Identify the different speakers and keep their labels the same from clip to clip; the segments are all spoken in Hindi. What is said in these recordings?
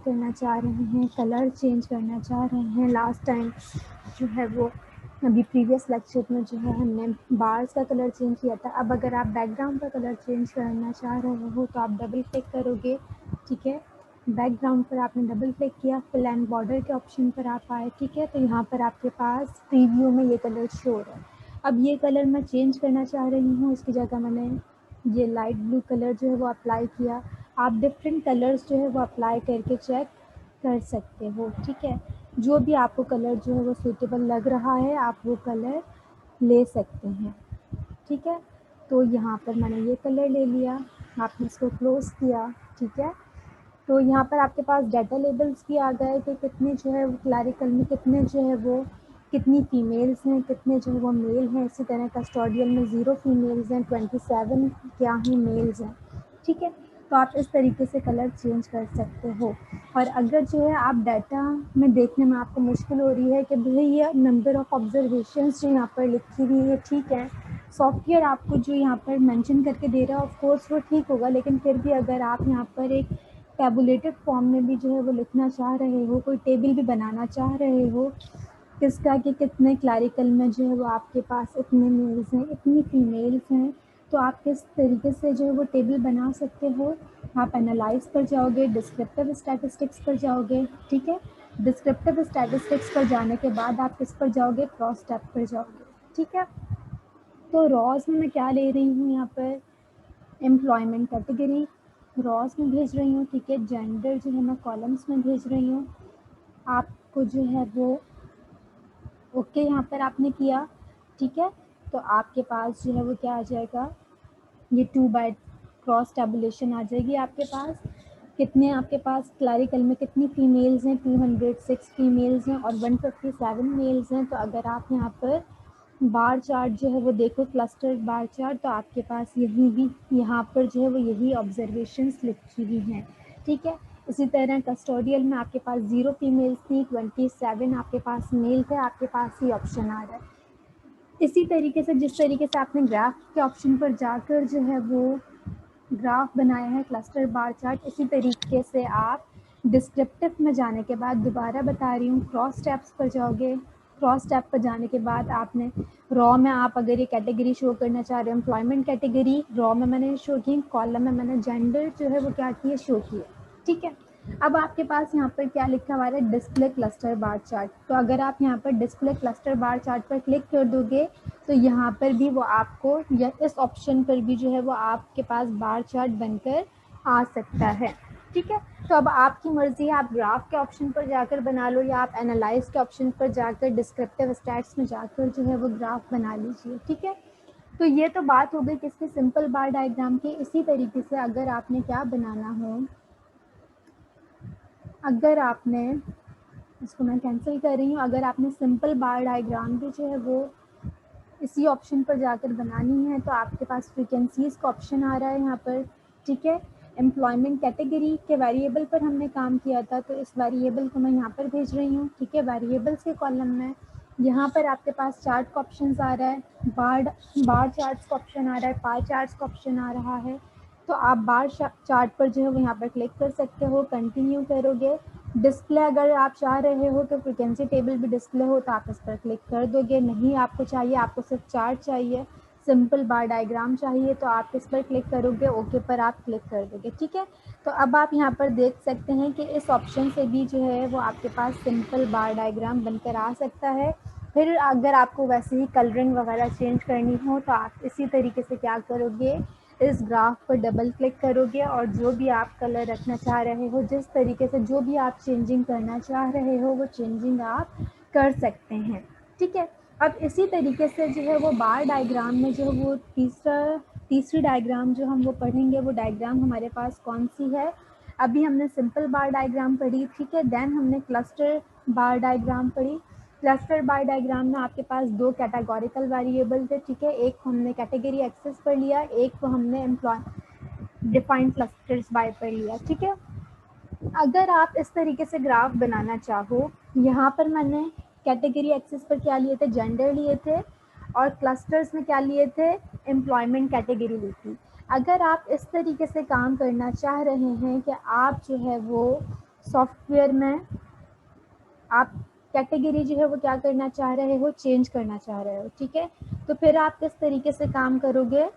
Speaker 1: करना चाह रहे हैं, कलर चेंज करना चाह रहे हैं। लास्ट टाइम जो है वो अभी प्रीवियस लेक्चर में जो है हमने बार्स का कलर चेंज किया था। अब अगर आप बैकग्राउंड का कलर चेंज करना चाह रहे हो तो आप डबल क्लिक करोगे, ठीक है। बैकग्राउंड पर आपने डबल क्लिक किया, फिल एंड बॉर्डर के ऑप्शन पर आप आए, ठीक है। तो यहाँ पर आपके पास प्रीव्यू में ये कलर शो हो रहा है। अब ये कलर मैं चेंज करना चाह रही हूँ, इसकी जगह मैंने ये लाइट ब्लू कलर जो है वो अप्लाई किया। आप डिफरेंट कलर्स जो है वो अप्लाई करके चेक कर सकते हो, ठीक है। जो भी आपको कलर जो है वो सूटेबल लग रहा है आप वो कलर ले सकते हैं, ठीक है। तो यहाँ पर मैंने ये कलर ले लिया, आपने इसको क्लोज़ किया, ठीक है। तो यहाँ पर आपके पास डाटा लेबल्स भी आ गए कि कितने जो है वो क्लैरिकल में कितने जो है वो कितनी फ़ीमेल्स हैं, कितने जो है वो मेल हैं। इसी तरह कस्टोडियल में 0 फीमेल्स हैं, 27 क्या हैं मेल्स हैं, ठीक है। तो आप इस तरीके से कलर चेंज कर सकते हो। और अगर जो है आप डाटा में देखने में आपको मुश्किल हो रही है कि भाई ये नंबर ऑफ़ ऑब्जर्वेशंस जो यहाँ पर लिखी हुई है, ठीक है, सॉफ्टवेयर आपको जो यहाँ पर मेंशन करके दे रहा है ऑफ कोर्स वो ठीक होगा, लेकिन फिर भी अगर आप यहाँ पर एक टैबुलेटेड फॉर्म में भी जो है वो लिखना चाह रहे हो, कोई टेबल भी बनाना चाह रहे हो किसका कि कितने क्लैरिकल में जो है वो आपके पास इतने मेल्स हैं, इतनी फीमेल्स हैं, तो आप किस तरीके से जो है वो टेबल बना सकते हो। आप एनालाइज पर जाओगे, डिस्क्रिप्टिव स्टैटिस्टिक्स पर जाओगे, ठीक है। डिस्क्रिप्टिव स्टैटिस्टिक्स पर जाने के बाद आप किस पर जाओगे, क्रॉस टैब पर जाओगे, ठीक है। तो रॉज में मैं क्या ले रही हूँ यहाँ पर, एम्प्लॉयमेंट कैटेगरी रॉज में भेज रही हूँ, ठीक है। जेंडर जो है मैं कॉलम्स में भेज रही हूँ। आपको जो है वो ओके यहाँ पर आपने किया, ठीक है। तो आपके पास जो है वो क्या आ जाएगा, ये 2 बाय क्रॉस टैबुलेशन आ जाएगी आपके पास। कितने आपके पास क्लैरिकल में कितनी फ़ीमेल्स हैं, 206 फीमेल्स हैं और 157 मेल्स हैं। तो अगर आप यहाँ पर बार चार्ट जो है वो देखो, क्लस्टर बार चार्ट, तो आपके पास यही भी यहाँ पर जो है वो यही ऑब्जर्वेशंस लिखी हुई हैं, ठीक है। इसी तरह कस्टोडियल में आपके पास 0 फीमेल्स थी, 27 आपके पास मेल थे, आपके पास ही ऑप्शन आ रहा है। इसी तरीके से जिस तरीके से आपने ग्राफ के ऑप्शन पर जाकर जो है वो ग्राफ बनाया है क्लस्टर बार चार्ट, इसी तरीके से आप डिस्क्रिप्टिव में जाने के बाद दोबारा बता रही हूँ क्रॉस टैब्स पर जाओगे। क्रॉस टैब पर जाने के बाद आपने रॉ में आप अगर ये कैटेगरी शो करना चाह रहे हो, एम्प्लॉयमेंट कैटेगरी रॉ में मैंने शो की, कॉलम में मैंने जेंडर जो है वो क्या किया, शो किया, ठीक है। अब आपके पास यहाँ पर क्या लिखा हुआ है, डिस्प्ले क्लस्टर बार चार्ट। तो अगर आप यहाँ पर डिस्प्ले क्लस्टर बार चार्ट पर क्लिक कर दोगे तो यहाँ पर भी वो आपको या इस ऑप्शन पर भी जो है वो आपके पास बार चार्ट बनकर आ सकता है, ठीक है। तो अब आपकी मर्ज़ी है, आप ग्राफ के ऑप्शन पर जाकर बना लो या आप एनालाइज के ऑप्शन पर जाकर डिस्क्रिप्टिव स्टैट्स में जाकर जो है वो ग्राफ बना लीजिए, ठीक है। तो ये तो बात हो गई किसकी, सिंपल बार डायग्राम की। इसी तरीके से अगर आपने क्या बनाना हो, अगर आपने इसको मैं कैंसिल कर रही हूँ, अगर आपने सिंपल बार डायग्राम भी जो है वो इसी ऑप्शन पर जाकर बनानी है तो आपके पास फ्रीक्वेंसीज़ का ऑप्शन आ रहा है यहाँ पर, ठीक है। एम्प्लॉयमेंट कैटेगरी के वेरिएबल पर हमने काम किया था तो इस वेरिएबल को मैं यहाँ पर भेज रही हूँ, ठीक है। वेरिएबल्स के कॉलम में यहाँ पर आपके पास चार्ट का ऑप्शन आ रहा है, बार चार्ट्स का ऑप्शन आ रहा है, पार चार्ट्स का ऑप्शन आ रहा है। तो आप बार चार्ट पर जो है वो यहाँ पर क्लिक कर सकते हो, कंटिन्यू करोगे। डिस्प्ले अगर आप चाह रहे हो तो फ्रीक्वेंसी टेबल भी डिस्प्ले हो तो आप इस पर क्लिक कर दोगे। नहीं आपको चाहिए, आपको सिर्फ चार्ट चाहिए, सिंपल बार डायग्राम चाहिए, तो आप इस पर क्लिक करोगे, ओके पर आप क्लिक कर दोगे, ठीक है। तो अब आप यहाँ पर देख सकते हैं कि इस ऑप्शन से भी जो है वो आपके पास सिंपल बार डायग्राम बनकर आ सकता है। फिर अगर आपको वैसे ही कलरिंग वगैरह चेंज करनी हो तो आप इसी तरीके से क्या करोगे, इस ग्राफ पर डबल क्लिक करोगे और जो भी आप कलर रखना चाह रहे हो, जिस तरीके से जो भी आप चेंजिंग करना चाह रहे हो वो चेंजिंग आप कर सकते हैं, ठीक है। अब इसी तरीके से जो है वो बार डायग्राम में जो वो तीसरी डायग्राम जो हम वो पढ़ेंगे, वो डायग्राम हमारे पास कौन सी है। अभी हमने सिंपल बार डायग्राम पढ़ी, ठीक है। देन हमने क्लस्टर बार डायग्राम पढ़ी। क्लस्टर बार डायग्राम में आपके पास 2 कैटेगोरिकल वेरिएबल थे, ठीक है। एक को हमने कैटेगरी एक्सेस पर लिया, एक को हमने एम्प्लॉय डिफाइंड क्लस्टर्स बाय पर लिया, ठीक है। अगर आप इस तरीके से ग्राफ बनाना चाहो, यहाँ पर मैंने कैटेगरी एक्सेस पर क्या लिए थे, जेंडर लिए थे और क्लस्टर्स में क्या लिए थे, एम्प्लॉयमेंट कैटेगरी ली थी। अगर आप इस तरीके से काम करना चाह रहे हैं कि आप जो है वो सॉफ्टवेयर में आप कैटेगरी जो है वो क्या करना चाह रहे हो, चेंज करना चाह रहे हो, ठीक है। तो फिर आप किस तरीके से काम करोगे,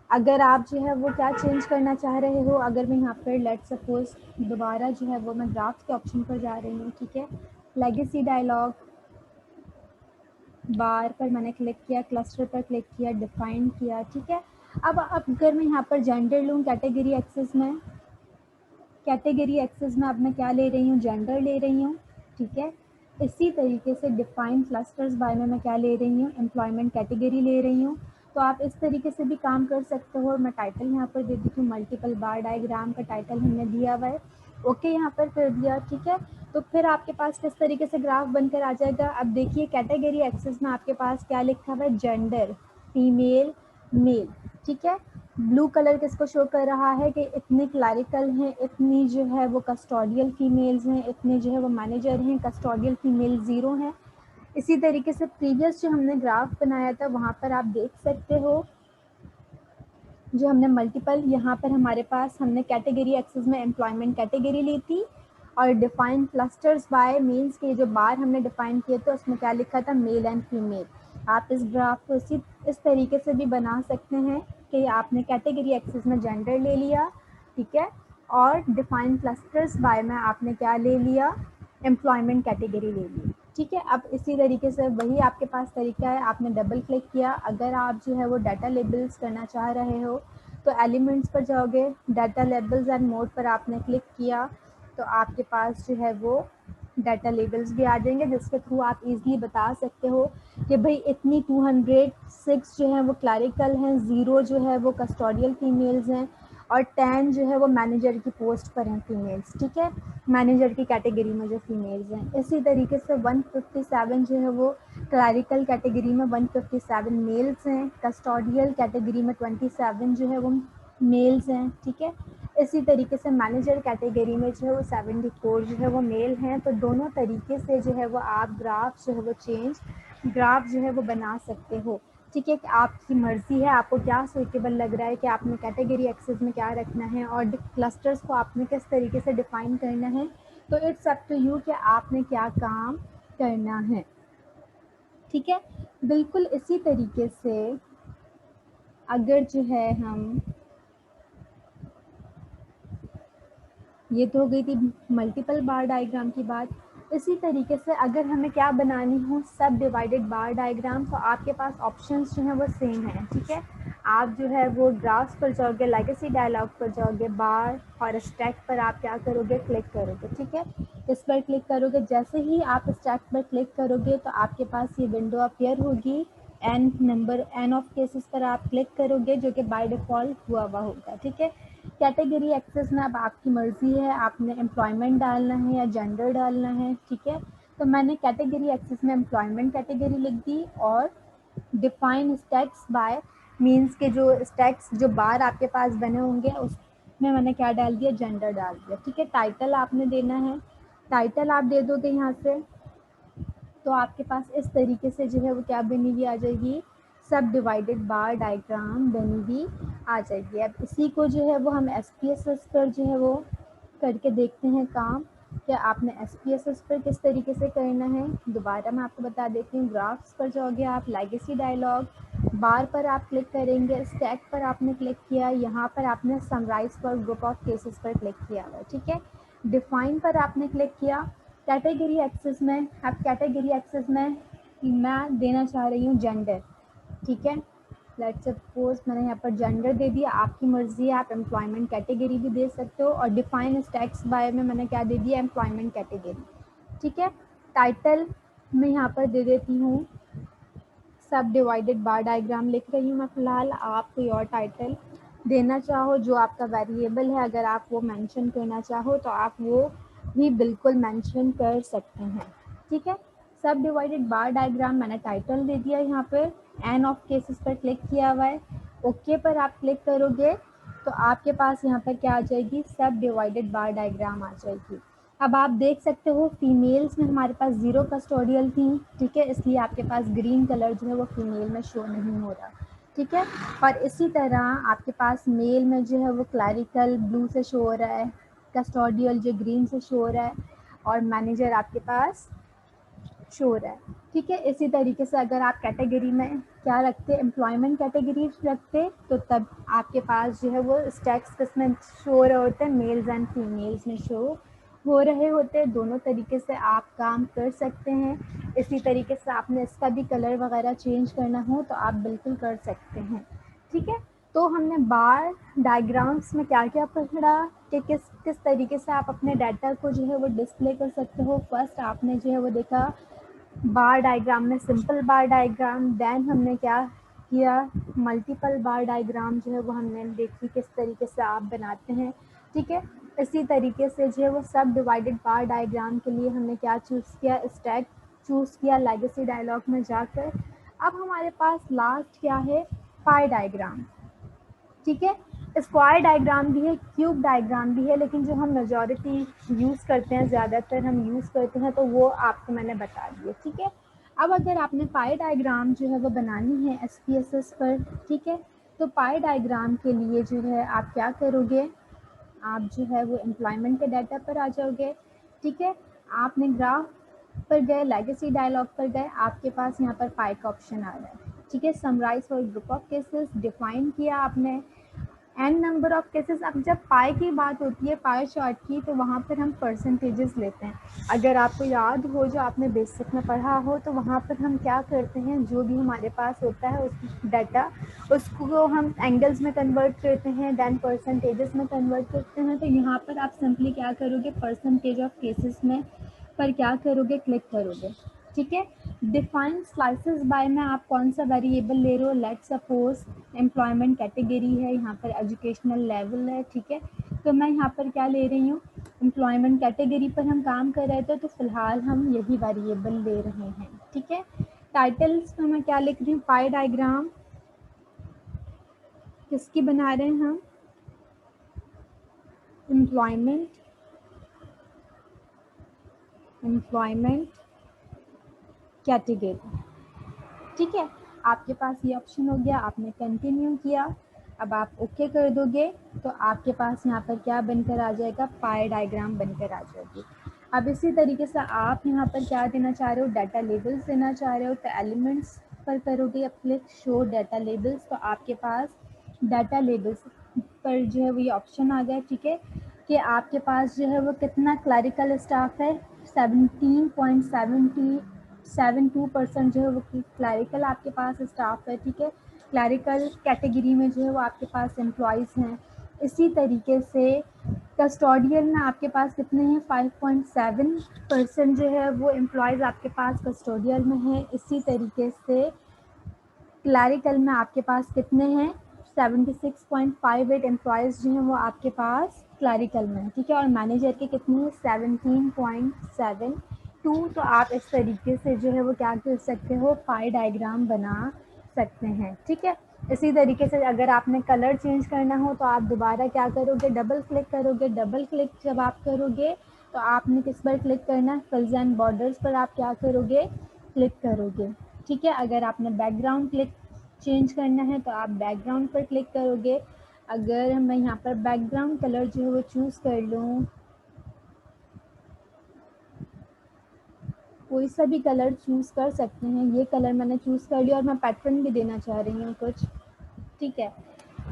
Speaker 1: अगर आप जो है वो क्या चेंज करना चाह रहे हो, अगर मैं यहाँ पर लेट सपोज दोबारा जो है वो मैं ड्राफ्ट के ऑप्शन पर जा रही हूँ, ठीक है। लेगेसी डायलॉग बार पर मैंने क्लिक किया, क्लस्टर पर क्लिक किया, डिफाइन किया, ठीक है। अब अगर मैं यहाँ पर जेंडर लूँ कैटेगरी एक्सेस में, कैटेगरी एक्सेस में अब मैं क्या ले रही हूँ, जेंडर ले रही हूँ, ठीक है। इसी तरीके से डिफाइन क्लस्टर्स बाय में मैं क्या ले रही हूँ, एम्प्लॉयमेंट कैटेगरी ले रही हूँ। तो आप इस तरीके से भी काम कर सकते हो। मैं टाइटल यहाँ पर दे देती हूँ, मल्टीपल बार डायग्राम का टाइटल हमने दिया हुआ है, ओके यहाँ पर कर दिया, ठीक है। तो फिर आपके पास किस तरीके से ग्राफ बनकर आ जाएगा। अब देखिए कैटेगरी एक्सेस में आपके पास क्या लिखा हुआ है, जेंडर फीमेल मेल, ठीक है। ब्लू कलर किसको शो कर रहा है कि इतने क्लरिकल हैं, इतनी जो है वो कस्टोडियल फीमेल्स हैं, इतने जो है वो मैनेजर हैं, कस्टोडियल फीमेल 0 हैं। इसी तरीके से प्रीवियस जो हमने ग्राफ बनाया था वहाँ पर आप देख सकते हो, जो हमने मल्टीपल यहाँ पर हमारे पास हमने कैटेगरी एक्सेस में एम्प्लॉयमेंट कैटेगरी ली थी, और डिफाइन क्लस्टर्स बाय मीन्स के जो बार हमने डिफाइन किए थे उसमें क्या लिखा था, मेल एंड फीमेल। आप इस ग्राफ को इस तरीके से भी बना सकते हैं कि आपने कैटेगरी एक्सेस में जेंडर ले लिया, ठीक है, और डिफाइन क्लस्टर्स बाय में आपने क्या ले लिया, एम्प्लॉयमेंट कैटेगरी ले ली, ठीक है। अब इसी तरीके से वही आपके पास तरीका है, आपने डबल क्लिक किया। अगर आप जो है वो डाटा लेबल्स करना चाह रहे हो तो एलिमेंट्स पर जाओगे, डाटा लेबल्स एंड मोड पर आपने क्लिक किया तो आपके पास जो है वो डाटा लेबल्स भी आ जाएंगे, जिसके थ्रू आप इजीली बता सकते हो कि भाई इतनी 206 जो है वो क्लरिकल हैं, 0 जो है वो कस्टोडियल फीमेल्स हैं, और 10 जो है वो मैनेजर की पोस्ट पर हैं फीमेल्स, ठीक है, मैनेजर की कैटेगरी में जो फीमेल्स हैं। इसी तरीके से 157 जो है वो क्लरिकल कैटेगरी में 157 मेल्स हैं, कस्टोडियल कैटेगरी में 27 जो है वो मेल्स हैं, ठीक है। इसी तरीके से मैनेजर कैटेगरी में जो है वो 74 जो है वो मेल हैं। तो दोनों तरीके से जो है वो आप ग्राफ जो है वो ग्राफ जो है वो बना सकते हो, ठीक है। कि आपकी मर्ज़ी है, आपको क्या सूटेबल लग रहा है कि आपने कैटेगरी एक्सेस में क्या रखना है और क्लस्टर्स को आपने किस तरीके से डिफ़ाइन करना है। तो इट्स अप टू यू कि आपने क्या काम करना है, ठीक है। बिल्कुल इसी तरीके से अगर जो है हम, ये तो हो गई थी मल्टीपल बार डायग्राम की बात। इसी तरीके से अगर हमें क्या बनानी हो, सब डिवाइडेड बार डायग्राम, तो आपके पास ऑप्शंस जो हैं वो सेम हैं, ठीक है। आप जो है वो ग्राफ्स पर जाओगे, लेगेसी डायलॉग पर जाओगे, बार और स्टैक पर आप क्या करोगे, क्लिक करोगे, ठीक है। इस पर क्लिक करोगे, जैसे ही आप स्टैक पर क्लिक करोगे तो आपके पास ये विंडो अपीयर होगी। एन ऑफ केसेस पर आप क्लिक करोगे, जो कि बाय डिफ़ॉल्ट हुआ होगा, ठीक है। कैटेगरी एक्सेस में अब आपकी मर्ज़ी है, आपने एम्प्लॉयमेंट डालना है या जेंडर डालना है, ठीक है। तो मैंने कैटेगरी एक्सेस में एम्प्लॉयमेंट कैटेगरी लिख दी, और डिफाइन स्टैक्स बाय मींस के जो स्टैक्स जो बार आपके पास बने होंगे उसमें मैंने क्या डाल दिया, जेंडर डाल दिया, ठीक है। टाइटल आपने देना है, टाइटल आप दे दोगे यहाँ से, तो आपके पास इस तरीके से जो है वो क्या बनी हुई आ जाएगी, सब डिवाइडेड बार डायग्राम बनी हुई आ जाएगी। अब इसी को जो है वो हम SPSS पर जो है वो करके देखते हैं काम, कि आपने SPSS पर किस तरीके से करना है। दोबारा मैं आपको बता देती हूँ, ग्राफ्स पर जाओगे आप, लेगेसी डायलॉग बार पर आप क्लिक करेंगे, स्टैक पर आपने क्लिक किया, यहाँ पर आपने summarise for group of cases पर क्लिक किया हुआ, ठीक है। डिफाइन पर आपने क्लिक किया। कैटेगरी एक्सेस में, अब कैटेगरी एक्सेस में मैं देना चाह रही हूँ जेंडर, ठीक है। लेट्स सपोज मैंने यहाँ पर जेंडर दे दिया, आपकी मर्ज़ी है, आप एम्प्लॉयमेंट कैटेगरी भी दे सकते हो, और डिफाइन स्टैक्स बाय में मैंने क्या दे दिया, एम्प्लॉयमेंट कैटेगरी, ठीक है। टाइटल मैं यहाँ पर दे देती हूँ, सब डिवाइडेड बार डायग्राम लिख रही हूँ मैं फ़िलहाल। आप कोई और टाइटल देना चाहो जो आपका वेरिएबल है, अगर आप वो मेंशन करना चाहो तो आप वो भी बिल्कुल मेंशन कर सकते हैं, ठीक है। सब डिवाइडेड बार डायग्राम मैंने टाइटल दे दिया, यहाँ पर एन ऑफ केसेस पर क्लिक किया हुआ है, ओके पर आप क्लिक करोगे तो आपके पास यहाँ पर क्या आ जाएगी, सब डिवाइडेड बार डायग्राम आ जाएगी। अब आप देख सकते हो फीमेल्स में हमारे पास 0 कस्टोडियल थी, ठीक है, इसलिए आपके पास ग्रीन कलर जो है वो फीमेल में शो नहीं हो रहा। ठीक है। और इसी तरह आपके पास मेल में जो है वो क्लैरिकल ब्लू से शो हो रहा है, कस्टोडियल जो ग्रीन से शो हो रहा है, और मैनेजर आपके पास शो हो रहा है। ठीक है। इसी तरीके से अगर आप कैटेगरी में क्या रखते, एम्प्लॉयमेंट कैटेगरी रखते, तो तब आपके पास जो है वो स्टैक्स किसमें शो हो रहे होते हैं, मेल्स एंड फीमेल्स में शो हो रहे होते हैं। दोनों तरीके से आप काम कर सकते हैं। इसी तरीके से आपने इसका भी कलर वगैरह चेंज करना हो तो आप बिल्कुल कर सकते हैं। ठीक है। तो हमने बार डायग्राम्स में क्या क्या पढ़ा कि किस किस तरीके से आप अपने डाटा को जो है वो डिस्प्ले कर सकते हो। फर्स्ट आपने जो है वो देखा बार डायग्राम में सिंपल बार डायग्राम, देन हमने क्या किया, मल्टीपल बार डायग्राम जो है वो हमने देखी किस तरीके से आप बनाते हैं। ठीक है। इसी तरीके से जो है वो सब डिवाइडेड बार डायग्राम के लिए हमने क्या चूज़ किया, स्टैक चूज़ किया लेगेसी डायलॉग में जाकर। अब हमारे पास लास्ट क्या है, पाई डायग्राम। ठीक है। स्क्वायर डायग्राम भी है, क्यूब डायग्राम भी है, लेकिन जो हम मेजॉरिटी यूज़ करते हैं, ज़्यादातर हम यूज़ करते हैं, तो वो आपको मैंने बता दिए। ठीक है। अब अगर आपने पाई डायग्राम जो है वो बनानी है SPSS पर, ठीक है, तो पाई डायग्राम के लिए जो है आप क्या करोगे, आप जो है वो एम्प्लॉयमेंट के डाटा पर आ जाओगे। ठीक है। आपने ग्राफ पर गए, लेगेसी डायलॉग पर गए, आपके पास यहाँ पर पाई का ऑप्शन आ रहा है। ठीक है। Summarise for group of cases define किया आपने, एन नंबर ऑफ केसेस। अब जब पाई की बात होती है, पाई चार्ट की, तो वहाँ पर हम परसेंटेजेस लेते हैं। अगर आपको याद हो, जो आपने बेसिक में पढ़ा हो, तो वहाँ पर हम क्या करते हैं, जो भी हमारे पास होता है उस डाटा, उसको हम एंगल्स में कन्वर्ट करते हैं, देन परसेंटेजेस में कन्वर्ट करते हैं। तो यहाँ पर आप सिंपली क्या करोगे, परसेंटेज ऑफ केसेस में पर क्या करोगे, क्लिक करोगे। ठीक है। डिफाइन स्लाइसेस बाय में आप कौन सा वेरिएबल ले रहे हो, लेट सपोज एम्प्लॉयमेंट कैटेगरी है, यहाँ पर एजुकेशनल लेवल है। ठीक है। तो मैं यहाँ पर क्या ले रही हूँ, एम्प्लॉयमेंट कैटेगरी पर हम काम कर रहे थे, तो फिलहाल हम यही वेरिएबल ले रहे हैं। ठीक है। टाइटल्स में मैं क्या लिख रही हूँ, पाई डायग्राम किसकी बना रहे हैं हम, एम्प्लॉयमेंट कैटेगरी। ठीक है। आपके पास ये ऑप्शन हो गया, आपने कंटिन्यू किया। अब आप ओके कर दोगे तो आपके पास यहाँ पर क्या बनकर आ जाएगा, पाई डायग्राम बनकर आ जाएगी। अब इसी तरीके से आप यहाँ पर क्या देना चाह रहे हो, डाटा लेबल्स देना चाह रहे हो, तो एलिमेंट्स पर करोगे अब क्लिक शो डाटा लेबल्स, तो आपके पास डाटा लेबल्स पर जो है वो ये ऑप्शन आ गया। ठीक है। कि आपके पास जो है वो कितना क्लरिकल स्टाफ है, 17.72% जो है वो क्लरिकल आपके पास स्टाफ है। ठीक है। क्लरिकल कैटेगरी में जो है वो आपके पास एम्प्लॉयज़ हैं। इसी तरीके से कस्टोडियल में आपके पास कितने हैं, 5.7% जो है वो एम्प्लॉयज़ आपके पास कस्टोडियल में है। इसी तरीके से क्लरिकल में आपके पास कितने हैं, 76.58 एम्प्लॉयज़ जो हैं वो आपके पास क्लरिकल में। ठीक है। और मैनेजर के कितने हैं, 17.72। तो आप इस तरीके से जो है वो क्या कर सकते हो, पाई डायग्राम बना सकते हैं। ठीक है। इसी तरीके से अगर आपने कलर चेंज करना हो तो आप दोबारा क्या करोगे, डबल क्लिक करोगे। डबल क्लिक जब आप करोगे तो आपने किस पर क्लिक करना है, फिल्स एंड बॉर्डर्स पर आप क्या करोगे, क्लिक करोगे। ठीक है। अगर आपने बैकग्राउंड क्लिक चेंज करना है तो आप बैकग्राउंड पर क्लिक करोगे। अगर मैं यहाँ पर बैकग्राउंड कलर जो है वो चूज़ कर लूँ, कोई सा भी कलर चूज़ कर सकते हैं, ये कलर मैंने चूज़ कर लिया और मैं पैटर्न भी देना चाह रही हूँ कुछ। ठीक है।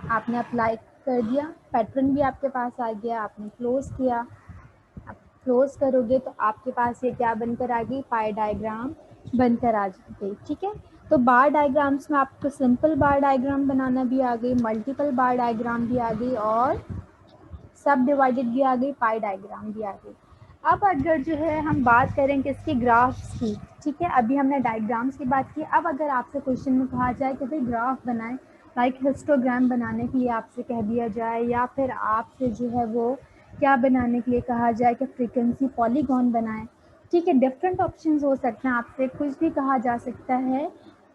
Speaker 1: आपने अप्लाई कर दिया, पैटर्न भी आपके पास आ गया, आपने क्लोज़ किया। आप क्लोज़ करोगे तो आपके पास ये क्या बनकर आ गई, पाई डायग्राम बनकर आ गई। ठीक है। तो बार डायग्राम्स में आपको सिंपल बार डायग्राम बनाना भी आ गई, मल्टीपल बार डायग्राम भी आ गई, और सब डिवाइडेड भी आ गई, पाई डायग्राम भी आ गई। अब अगर जो है हम बात करें किसकी, ग्राफ्स की। ठीक है। अभी हमने डायग्राम्स की बात की। अब अगर आपसे क्वेश्चन में कहा जाए कि भाई ग्राफ बनाएं, लाइक हिस्टोग्राम बनाने के लिए आपसे कह दिया जाए, या फिर आपसे जो है वो क्या बनाने के लिए कहा जाए कि फ्रीक्वेंसी पॉलीगॉन बनाएं। ठीक है। डिफरेंट ऑप्शंस हो सकते हैं, आपसे कुछ भी कहा जा सकता है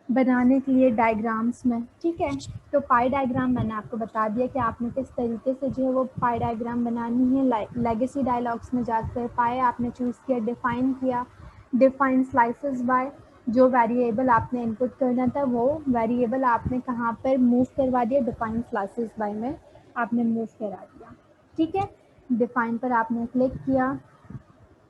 Speaker 1: बनाने के लिए डायग्राम्स में। ठीक है। तो पाई डायग्राम मैंने आपको बता दिया कि आपने किस तरीके से जो है वो पाई डायग्राम बनानी है। लेगेसी डायलॉग्स में जाकर पाई आपने चूज़ किया, डिफ़ाइन किया, डिफ़ाइन स्लाइसेस बाय। जो वेरिएबल आपने इनपुट करना था वो वेरिएबल आपने कहाँ पर मूव करवा दिया, डिफाइन क्लासेस बाय में आपने मूव करा दिया। ठीक है, डिफाइन पर आपने क्लिक किया,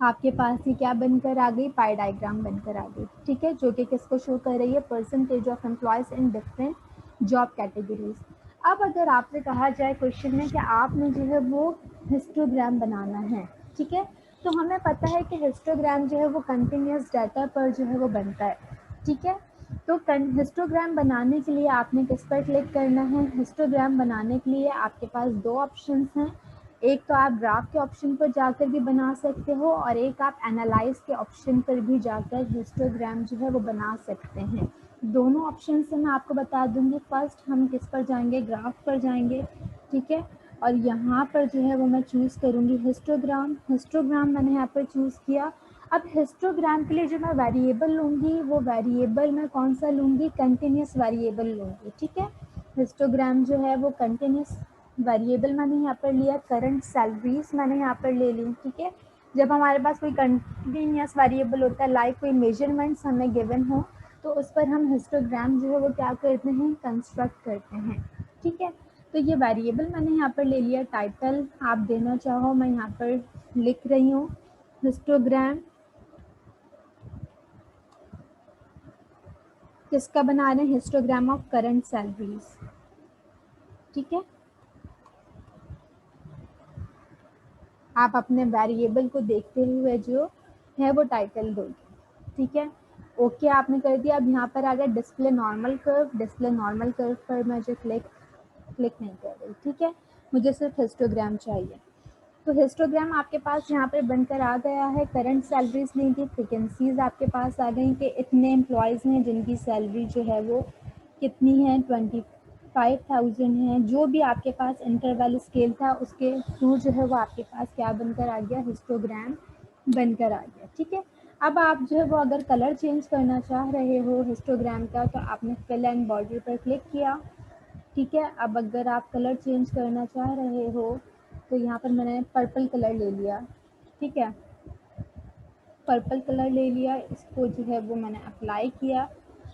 Speaker 1: आपके पास ये क्या बनकर आ गई, पाई डायग्राम बनकर आ गई। ठीक है, जो कि किसको शो कर रही है, percentage of employees in different job categories. अब अगर आपसे कहा जाए क्वेश्चन में कि आपने जो है वो हिस्टोग्राम बनाना है, ठीक है, तो हमें पता है कि हिस्टोग्राम जो है वो कंटिन्यूस डाटा पर जो है वो बनता है। ठीक है, तो हिस्टोग्राम बनाने के लिए आपने किस पर क्लिक करना है, हिस्टोग्राम बनाने के लिए आपके पास दो ऑप्शंस हैं। एक तो आप ग्राफ के ऑप्शन पर जाकर भी बना सकते हो और एक आप एनालाइज के ऑप्शन पर भी जाकर हिस्टोग्राम जो है वो बना सकते हैं। दोनों ऑप्शन से मैं आपको बता दूंगी। फर्स्ट हम किस पर जाएंगे, ग्राफ पर जाएंगे। ठीक है, और यहाँ पर जो है वो मैं चूज़ करूँगी हिस्टोग्राम। हिस्टोग्राम मैंने यहाँ पर चूज़ किया। अब हिस्टोग्राम के लिए जो मैं वेरिएबल लूँगी वो वेरिएबल मैं कौन सा लूँगी, कंटिन्यूस वेरिएबल लूँगी। ठीक है, हिस्टोग्राम जो है वो कंटिन्यूस वेरिएबल मैंने यहाँ पर लिया, करंट सैलरीज मैंने यहाँ पर ले ली। ठीक है, जब हमारे पास कोई कंटिन्यूस वेरिएबल होता है, लाइक कोई मेजरमेंट्स हमें गिवन हो, तो उस पर हम हिस्टोग्राम जो है वो क्या करते हैं, कंस्ट्रक्ट करते हैं। ठीक है, तो ये वेरिएबल मैंने यहाँ पर ले लिया। टाइटल आप देना चाहो मैं यहाँ पर लिख रही हूँ, हिस्टोग्राम किसका बना रहे हैं, हिस्टोग्राम ऑफ करंट सैलरीज। ठीक है, आप अपने वेरिएबल को देखते हुए जो है वो टाइटल दोगे। ठीक है, ओके आपने कर दिया। अब यहाँ पर आ गया display normal curve. Display normal curve पर मैं जो क्लिक नहीं कर रही। ठीक है, मुझे सिर्फ हिस्टोग्राम चाहिए। तो हिस्टोग्राम आपके पास यहाँ पर बनकर आ गया है। करंट सैलरीज नहीं थी, फ्रिक्वेंसीज आपके पास आ गई कि इतने एम्प्लॉयज़ हैं जिनकी सैलरी जो है वो कितनी है, 25,000 है। जो भी आपके पास इंटरवल स्केल था उसके थ्रू जो है वो आपके पास क्या बनकर आ गया, हिस्टोग्राम बनकर आ गया। ठीक है, अब आप जो है वो अगर कलर चेंज करना चाह रहे हो हिस्टोग्राम का, तो आपने फिल एंड बॉर्डर पर क्लिक किया। ठीक है, अब अगर आप कलर चेंज करना चाह रहे हो तो यहाँ पर मैंने पर्पल कलर ले लिया। ठीक है, पर्पल कलर ले लिया, इसको जो है वो मैंने अप्लाई किया,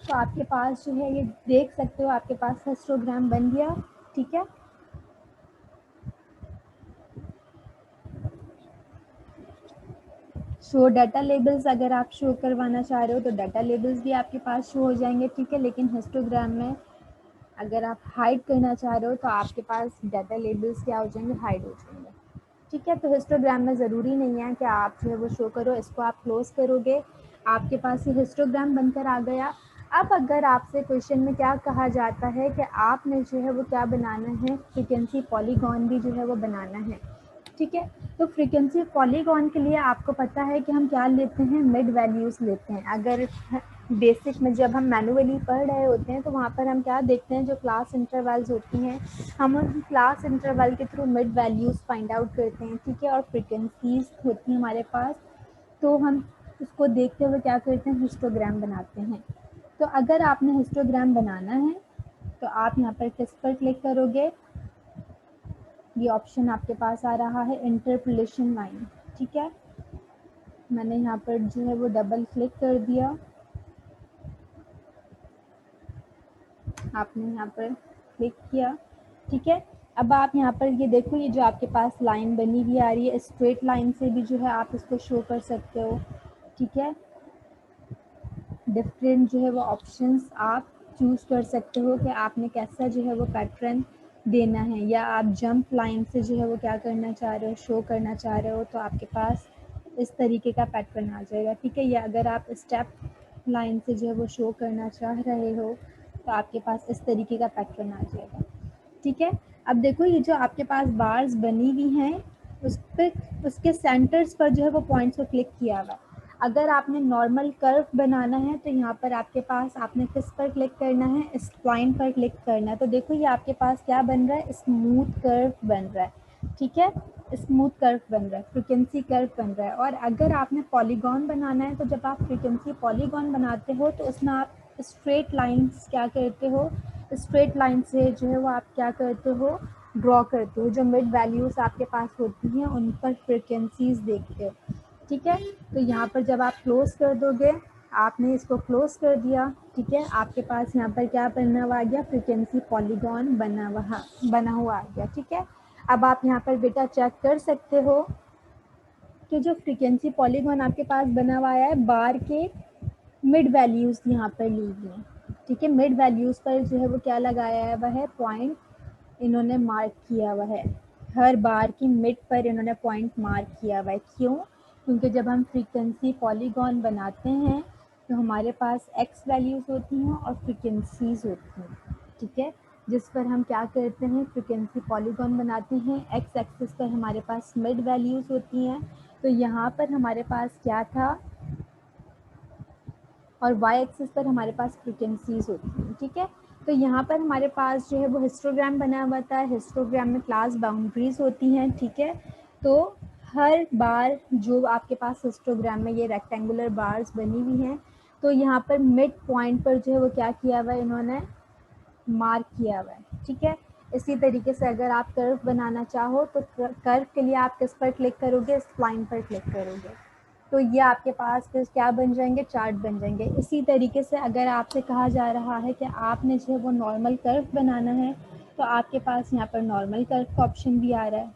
Speaker 1: तो आपके पास जो है ये देख सकते हो आपके पास हिस्टोग्राम बन गया। ठीक है, शो डाटा लेबल्स अगर आप शो करवाना चाह रहे हो तो डाटा लेबल्स भी आपके पास शो हो जाएंगे। ठीक है, लेकिन हिस्टोग्राम में अगर आप हाइड करना चाह रहे हो तो आपके पास डाटा लेबल्स क्या हो जाएंगे, हाइड हो जाएंगे। ठीक है, तो हिस्टोग्राम में ज़रूरी नहीं है कि आप जो है वो शो करो। इसको आप क्लोज करोगे, आपके पास ये हिस्टोग्राम बनकर आ गया। अब अगर आपसे क्वेश्चन में क्या कहा जाता है कि आपने जो है वो क्या बनाना है, फ्रीक्वेंसी पॉलीगॉन भी जो है वो बनाना है। ठीक है, तो फ्रीक्वेंसी पॉलीगॉन के लिए आपको पता है कि हम क्या लेते हैं, मिड वैल्यूज़ लेते हैं। अगर बेसिक में जब हम मैनुअली पढ़ रहे होते हैं तो वहाँ पर हम क्या देखते हैं, जो क्लास इंटरवल्स होती हैं हम उन क्लास इंटरवल के through mid values find out करते हैं। ठीक है, और फ्रीक्वेंसीज होती हैं हमारे पास, तो हम उसको देखते हुए क्या करते हैं, हिस्टोग्राम बनाते हैं। तो अगर आपने हिस्टोग्राम बनाना है तो आप यहाँ पर किस पर क्लिक करोगे, ये ऑप्शन आपके पास आ रहा है इंटरपोलेशन लाइन। ठीक है, मैंने यहाँ पर जो है वो डबल क्लिक कर दिया, आपने यहाँ पर क्लिक किया। ठीक है, अब आप यहाँ पर ये देखो, ये जो आपके पास लाइन बनी हुई आ रही है, स्ट्रेट लाइन से भी जो है आप इसको शो कर सकते हो। ठीक है, डिफरेंट जो है वो ऑप्शंस आप चूज़ कर सकते हो कि आपने कैसा जो है वो पैटर्न देना है, या आप जंप लाइन से जो है वो क्या करना चाह रहे हो, शो करना चाह रहे हो, तो आपके पास इस तरीके का पैटर्न आ जाएगा। ठीक है, या अगर आप स्टेप लाइन से जो है वो शो करना चाह रहे हो तो आपके पास इस तरीके का पैटर्न आ जाएगा। ठीक है, अब देखो ये जो आपके पास बार्स बनी हुई हैं उस पर, उसके सेंटर्स पर जो है वो पॉइंट्स को क्लिक किया हुआ। अगर आपने नॉर्मल कर्व बनाना है तो यहाँ पर आपके पास आपने किस पर क्लिक करना है, स्प्लाइन पर क्लिक करना है। तो देखो ये आपके पास क्या बन रहा है, स्मूथ कर्व बन रहा है। ठीक है, स्मूथ कर्व बन रहा है, फ्रीक्वेंसी कर्व बन रहा है। और अगर आपने पॉलीगॉन बनाना है तो जब आप फ्रीक्वेंसी पॉलीगॉन बनाते हो तो उसमें आप स्ट्रेट लाइंस क्या करते हो, स्ट्रेट लाइन से जो है वो आप क्या करते हो, ड्रॉ करते हो, जो मिड वैल्यूज़ आपके पास होती हैं उन पर फ्रिक्वेंसीज देखते हो। ठीक है, तो यहाँ पर जब आप क्लोज कर दोगे आपने इसको क्लोज कर दिया, ठीक है। आपके पास यहाँ पर क्या बना हुआ आ गया, फ्रीक्वेंसी पॉलीगॉन बना हुआ आ गया, ठीक है। अब आप यहाँ पर बेटा चेक कर सकते हो कि जो फ्रीक्वेंसी पॉलीगॉन आपके पास बना हुआ है, बार के मिड वैल्यूज़ यहाँ पर ली गई हैं, ठीक है। मिड वैल्यूज़ पर जो है वो क्या लगाया है, वह है पॉइंट इन्होंने मार्क किया हुआ है। हर बार की मिड पर इन्होंने पॉइंट मार्क किया हुआ है। क्यों? क्योंकि जब हम फ्रीक्वेंसी पॉलीगॉन बनाते हैं तो हमारे पास एक्स वैल्यूज़ होती हैं और फ्रीक्वेंसीज़ होती हैं, ठीक है। जिस पर हम क्या करते हैं, फ्रीक्वेंसी पॉलीगॉन बनाते हैं। एक्स एक्सिस पर हमारे पास मिड वैल्यूज़ होती हैं, तो यहाँ पर हमारे पास क्या था, और वाई एक्सिस पर हमारे पास फ्रीक्वेंसीज होती हैं, ठीक है। तो यहाँ पर हमारे पास जो है वो हिस्टोग्राम बना हुआ था। हिस्टोग्राम में क्लास बाउंड्रीज होती हैं, ठीक है। तो हर बार जो आपके पास हिस्टोग्राम में ये रेक्टेंगुलर बार्स बनी हुई हैं, तो यहाँ पर मिड पॉइंट पर जो है वो क्या किया हुआ है, इन्होंने मार्क किया हुआ है, ठीक है। इसी तरीके से अगर आप कर्व बनाना चाहो तो कर्व के लिए आप किस पर क्लिक करोगे, इस लाइन पर क्लिक करोगे, तो ये आपके पास फिर क्या बन जाएंगे, चार्ट बन जाएंगे। इसी तरीके से अगर आपसे कहा जा रहा है कि आपने जो है वो नॉर्मल कर्व बनाना है, तो आपके पास यहाँ पर नॉर्मल कर्व का ऑप्शन भी आ रहा है,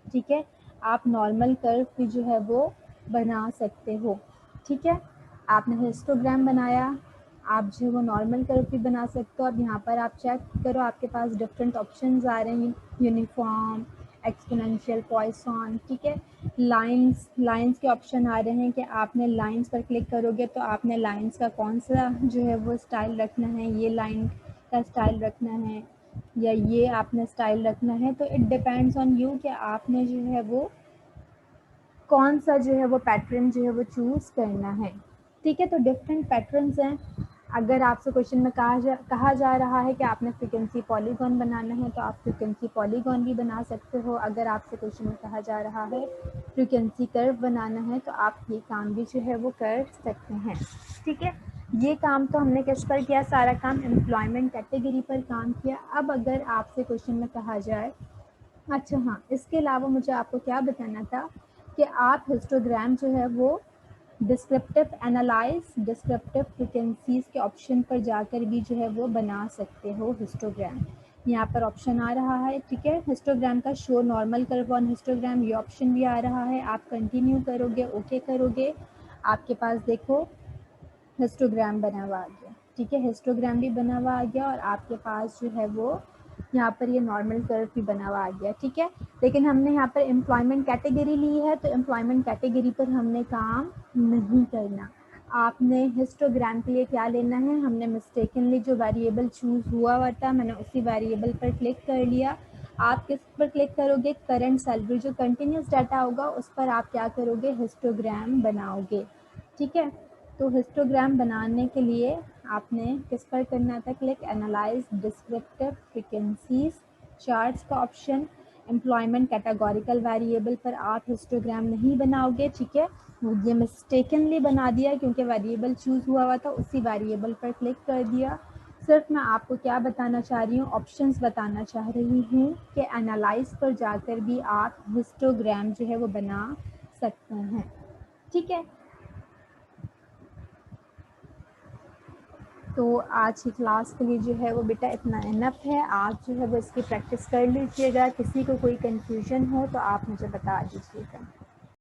Speaker 1: ठीक है। आप नॉर्मल कर्व भी जो है वो बना सकते हो, ठीक है। आपने हिस्टोग्राम बनाया, आप जो है वो नॉर्मल कर्व भी बना सकते हो। अब यहाँ पर आप चेक करो, आपके पास डिफरेंट ऑप्शंस आ रहे हैं, यूनिफॉर्म, एक्सपोनेंशियल, पॉइसन, ठीक है। लाइंस के ऑप्शन आ रहे हैं कि आपने लाइंस पर क्लिक करोगे तो आपने लाइंस का कौन सा जो है वो स्टाइल रखना है, ये लाइन का स्टाइल रखना है या ये आपने स्टाइल रखना है। तो इट डिपेंड्स ऑन यू कि आपने जो है वो कौन सा जो है वो पैटर्न जो है वो चूज़ करना है, ठीक है। तो डिफरेंट पैटर्न्स हैं। अगर आपसे क्वेश्चन में कहा जा रहा है कि आपने फ्रीक्वेंसी पॉलीगॉन बनाना है, तो आप फ्रीक्वेंसी पॉलीगॉन भी बना सकते हो। अगर आपसे क्वेश्चन में कहा जा रहा है फ्रीक्वेंसी कर्व बनाना है, तो आप ये काम भी जो है वो कर सकते हैं, ठीक है। ये काम तो हमने किस पर किया, सारा काम एम्प्लॉयमेंट कैटेगरी पर काम किया। अब अगर आपसे क्वेश्चन में कहा जाए, अच्छा हाँ, इसके अलावा मुझे आपको क्या बताना था कि आप हिस्टोग्राम जो है वो डिस्क्रिप्टिव एनालाइज डिस्क्रिप्टिव फ्रीक्वेंसीज के ऑप्शन पर जाकर भी जो है वो बना सकते हो हिस्टोग्राम। यहाँ पर ऑप्शन आ रहा है, ठीक है, हिस्टोग्राम का show normal curve on histogram, ये ऑप्शन भी आ रहा है। आप कंटिन्यू करोगे, ओके करोगे, आपके पास देखो हिस्टोग्राम बना हुआ आ गया, ठीक है। हिस्टोग्राम भी बना हुआ आ गया और आपके पास जो है वो यहाँ पर ये नॉर्मल कर्व भी बना हुआ आ गया, ठीक है। लेकिन हमने यहाँ पर एम्प्लॉयमेंट कैटेगरी ली है, तो एम्प्लॉयमेंट कैटेगरी पर हमने काम नहीं करना। आपने हिस्टोग्राम के लिए क्या लेना है, हमने मिस्टेकनली जो वेरिएबल चूज़ हुआ था, मैंने उसी वेरिएबल पर क्लिक कर लिया। आप किस पर क्लिक करोगे, करंट सैलरी, जो कंटिन्यूस डाटा होगा उस पर आप क्या करोगे, हिस्टोग्राम बनाओगे, ठीक है। तो हिस्टोग्राम बनाने के लिए आपने किस पर करना था click, analyse descriptive frequencies charts का ऑप्शन। एम्प्लॉयमेंट कैटेगोरिकल वेरिएबल पर आप हिस्टोग्राम नहीं बनाओगे, ठीक है। ये मिस्टेकनली बना दिया क्योंकि वेरिएबल चूज़ हुआ था, उसी वेरिएबल पर क्लिक कर दिया। सिर्फ मैं आपको क्या बताना चाह रही हूँ, ऑप्शंस बताना चाह रही हूँ कि एनालाइज पर जाकर भी आप हिस्टोग्राम जो है वो बना सकते हैं, ठीक है। तो आज की क्लास के लिए जो है वो बेटा इतना इनफ है। आप जो है वो इसकी प्रैक्टिस कर लीजिएगा। किसी को कोई कन्फ्यूजन हो तो आप मुझे बता दीजिएगा।